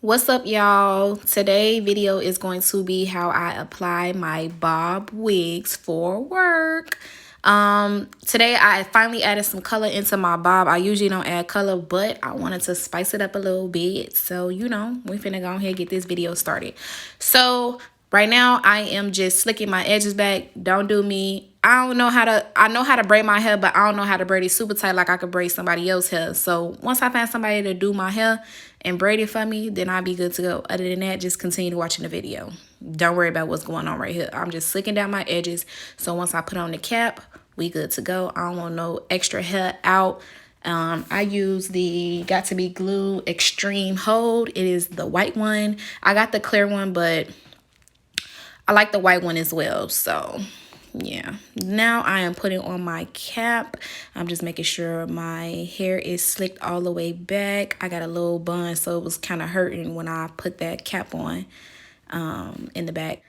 What's up, y'all? Today video is going to be how I apply my bob wigs for work. Today I finally added some color into my bob. I usually don't add color, but I wanted to spice it up a little bit. So, we finna go ahead and get this video started. So right now I am just slicking my edges back. Don't do me. I know how to braid my hair, but I don't know how to braid it super tight like I could braid somebody else's hair. So once I find somebody to do my hair and braid it for me, then I'll be good to go. Other than that, just continue watching the video. Don't worry about what's going on right here. I'm just slicking down my edges. So once I put on the cap, we good to go. I don't want no extra hair out. I use the Got To Be Glue Extreme Hold. It is the white one. I got the clear one, but I like the white one as well. So yeah, now I am putting on my cap. I'm just making sure my hair is slicked all the way back. I got a little bun, so it was kind of hurting when I put that cap on in the back.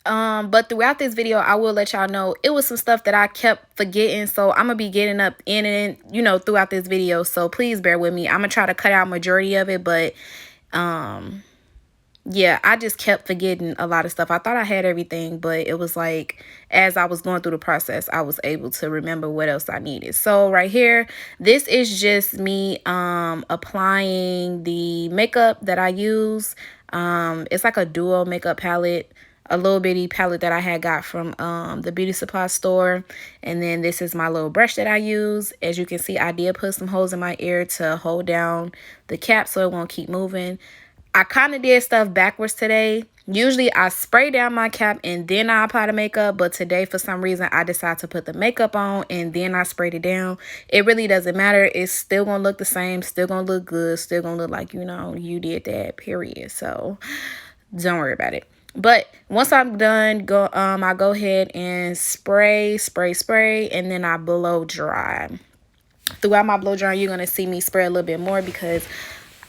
But throughout this video, I will let y'all know it was some stuff that I kept forgetting, so I'm gonna be getting up in it, throughout this video. So please bear with me. I'm gonna try to cut out majority of it, but yeah, I just kept forgetting a lot of stuff. I thought I had everything, but it was like as I was going through the process, I was able to remember what else I needed. So right here, this is just me applying the makeup that I use. It's like a duo makeup palette, a little bitty palette that I had got from the beauty supply store. And then this is my little brush that I use. As you can see, I did put some holes in my ear to hold down the cap so it won't keep moving. I kind of did stuff backwards today. Usually I spray down my cap and then I apply the makeup, but today for some reason I decided to put the makeup on and then I sprayed it down. It really doesn't matter. It's still gonna look the same, still gonna look good, still gonna look like you did that, period. So don't worry about it. But once I'm done, I go ahead and spray, and then I blow dry. Throughout my blow dry, you're gonna see me spray a little bit more because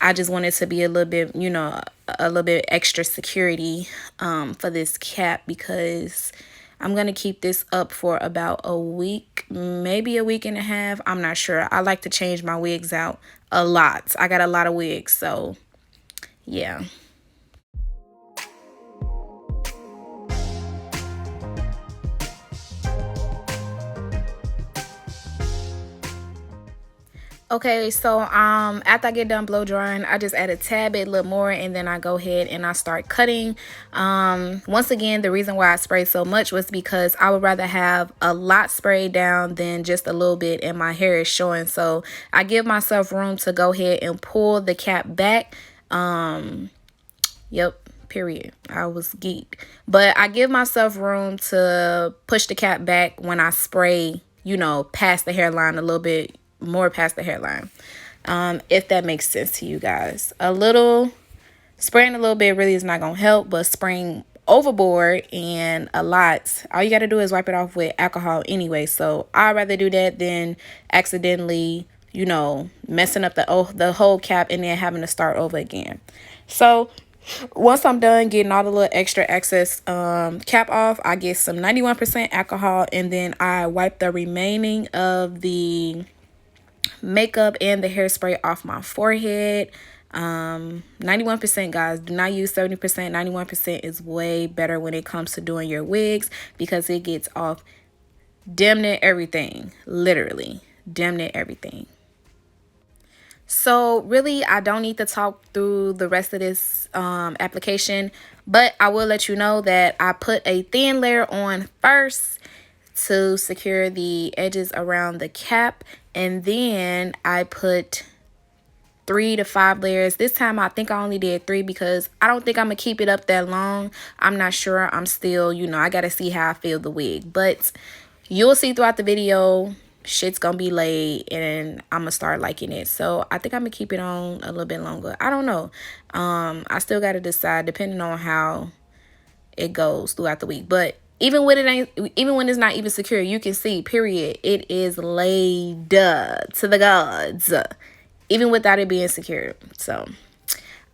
I just wanted to be a little bit, a little bit extra security for this cap, because I'm going to keep this up for about a week, maybe a week and a half. I'm not sure. I like to change my wigs out a lot. I got a lot of wigs, so yeah. Okay, so after I get done blow drying, I just add a tad bit, a little more, and then I go ahead and I start cutting. Once again, the reason why I sprayed so much was because I would rather have a lot sprayed down than just a little bit, and my hair is showing. So I give myself room to go ahead and pull the cap back. Yep. Period. I was geeked. But I give myself room to push the cap back when I spray, past the hairline a little bit more, past the hairline. If that makes sense to you guys. Spraying a little bit really is not going to help, but spraying overboard and a lot, all you got to do is wipe it off with alcohol anyway. So I'd rather do that than accidentally, messing up the whole cap and then having to start over again. So once I'm done getting all the little extra excess cap off, I get some 91% alcohol, and then I wipe the remaining of the makeup and the hairspray off my forehead. 91%, guys. Do not use 70%. 91% is way better when it comes to doing your wigs, because it gets off damn near everything. Literally damn near everything. So really, I don't need to talk through the rest of this application, but I will let you know that I put a thin layer on first to secure the edges around the cap, and then I put 3 to 5 layers. This time I think I only did 3 because I don't think I'm gonna keep it up that long. I'm not sure. I'm still, I gotta see how I feel the wig, but you'll see throughout the video, shit's gonna be laid and I'm gonna start liking it. So I think I'm gonna keep it on a little bit longer. I don't know. I still gotta decide depending on how it goes throughout the week. But even when it's not even secure, you can see, period, it is laid to the gods, even without it being secure. So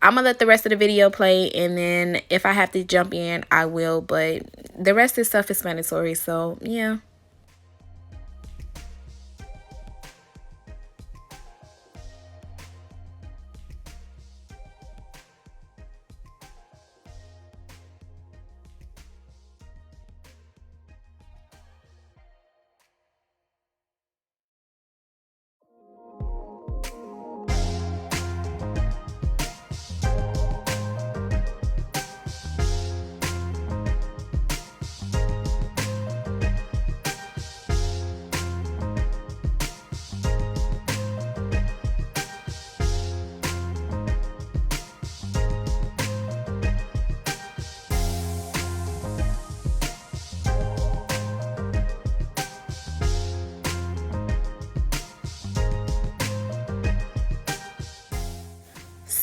I'm gonna let the rest of the video play, and then if I have to jump in, I will, but the rest of the stuff is mandatory. So yeah.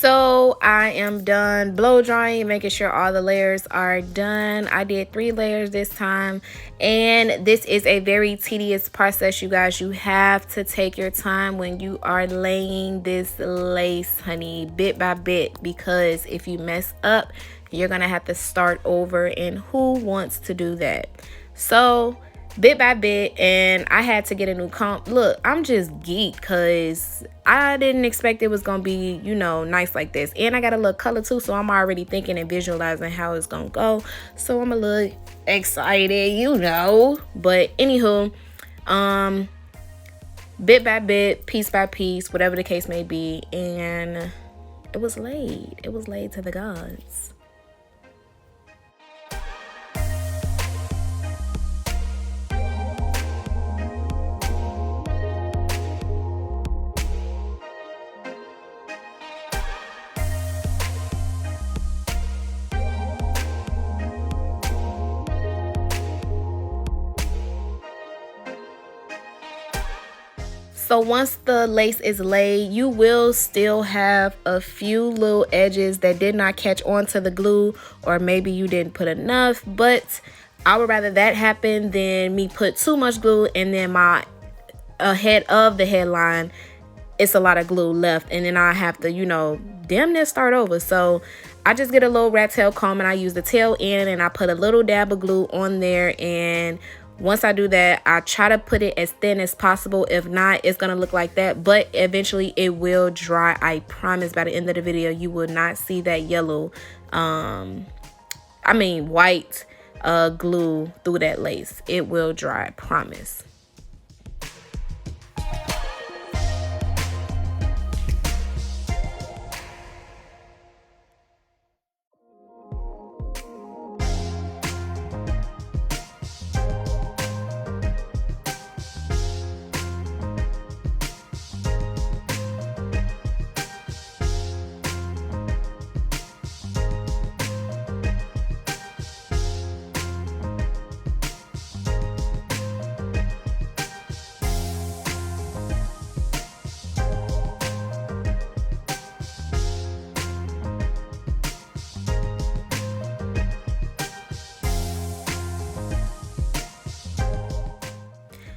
So I am done blow drying, making sure all the layers are done. I did 3 layers this time, and this is a very tedious process, you guys. You have to take your time when you are laying this lace, honey, bit by bit, because if you mess up, you're gonna have to start over, and who wants to do that? So bit by bit, and I had to get a new comb. Look, I'm just geeked because I didn't expect it was gonna be, you know, nice like this. And I got a little color too, so I'm already thinking and visualizing how it's gonna go. So I'm a little excited, you know. But anywho, bit by bit, piece by piece, whatever the case may be, and it was laid. It was laid to the gods. So once the lace is laid, you will still have a few little edges that did not catch on to the glue, or maybe you didn't put enough, but I would rather that happen than me put too much glue and then my ahead of the headline, it's a lot of glue left, and then I have to, you know, damn near start over. So I just get a little rat tail comb and I use the tail end and I put a little dab of glue on there, and once I do that, I try to put it as thin as possible. If not, it's gonna look like that, but eventually it will dry. I promise by the end of the video you will not see that yellow white glue through that lace. It will dry, I promise.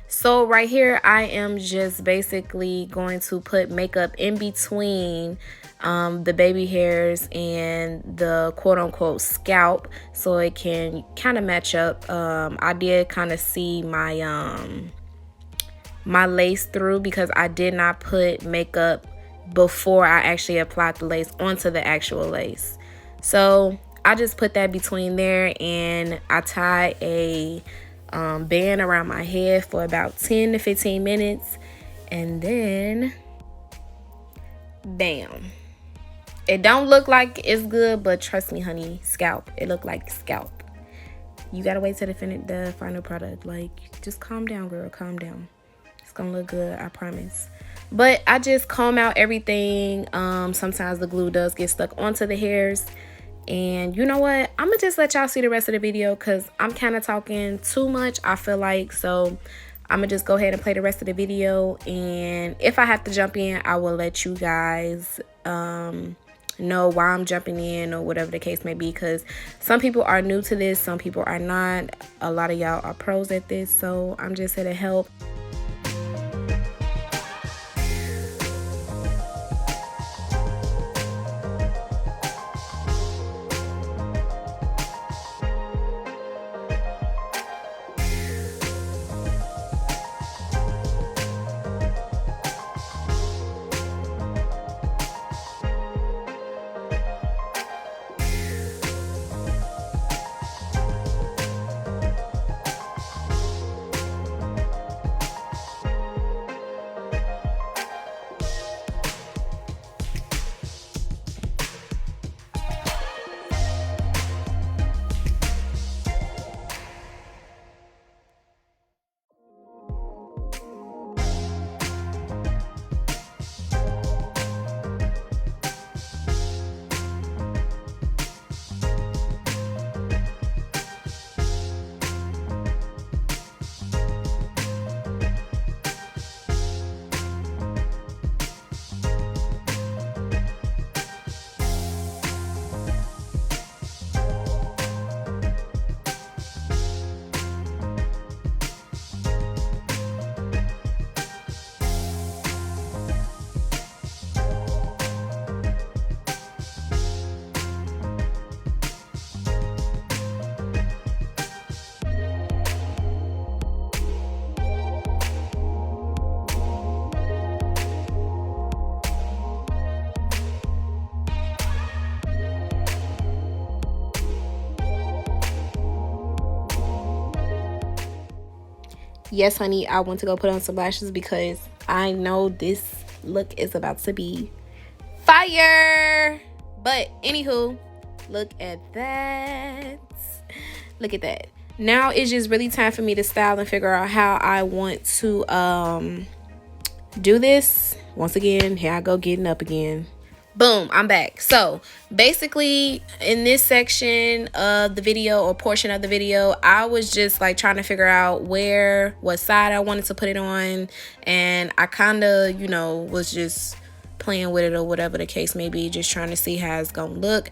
So right here, I am just basically going to put makeup in between the baby hairs and the quote-unquote scalp, so it can kind of match up. I did kind of see my my lace through because I did not put makeup before I actually applied the lace onto the actual lace. So I just put that between there, and I tie a band around my head for about 10 to 15 minutes, and then bam. It don't look like it's good, but trust me, honey, scalp. It look like scalp. You gotta wait till the final product. Like, just calm down, girl, calm down. It's gonna look good, I promise. But I just comb out everything. Sometimes the glue does get stuck onto the hairs. And you know what, I'm gonna just let y'all see the rest of the video because I'm kind of talking too much, I feel like. So I'm gonna just go ahead and play the rest of the video, and if I have to jump in, I will let you guys know why I'm jumping in or whatever the case may be, because some people are new to this, some people are not. A lot of y'all are pros at this, so I'm just here to help. Yes, honey, I want to go put on some lashes because I know this look is about to be fire. But anywho, look at that. Look at that. Now it's just really time for me to style and figure out how I want to do this. Once again, here I go getting up again. Boom, I'm back. So basically in this section of the video or portion of the video, I was just like trying to figure out what side I wanted to put it on, and I kind of, you know, was just playing with it or whatever the case may be, just trying to see how it's gonna look.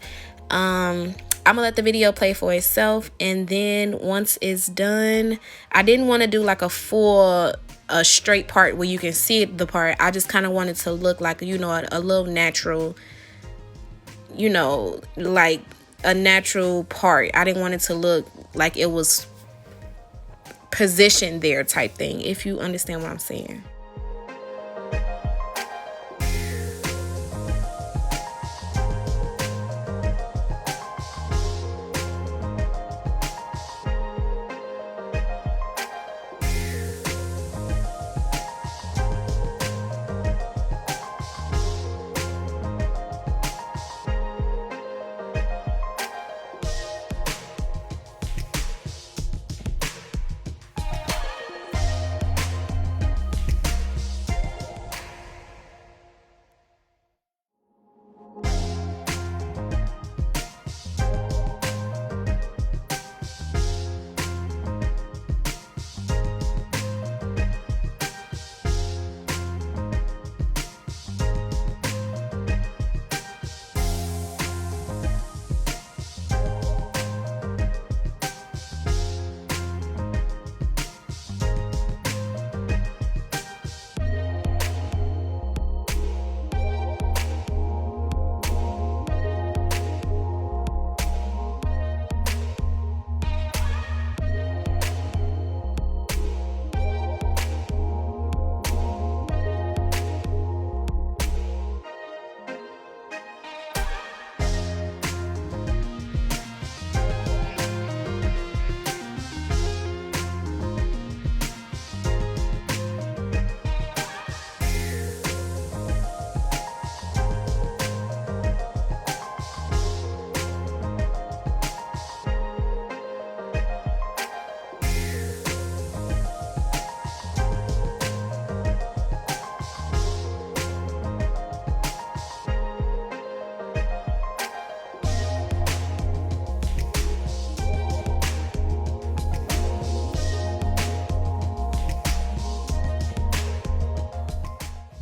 I'm gonna let the video play for itself, and then once it's done, I didn't want to do like a straight part where you can see the part. I just kind of wanted to look like, you know, a little natural, you know, like a natural part. I didn't want it to look like it was positioned there type thing, if you understand what I'm saying.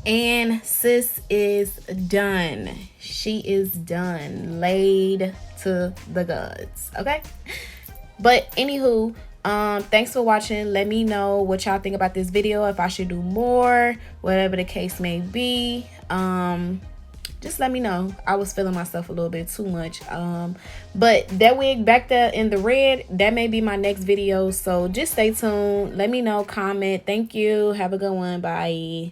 And sis is done. She is done. Laid to the gods. Okay? But anywho, thanks for watching. Let me know what y'all think about this video. If I should do more, whatever the case may be. Just let me know. I was feeling myself a little bit too much. But that wig back there in the red, that may be my next video. So just stay tuned. Let me know. Comment. Thank you. Have a good one. Bye.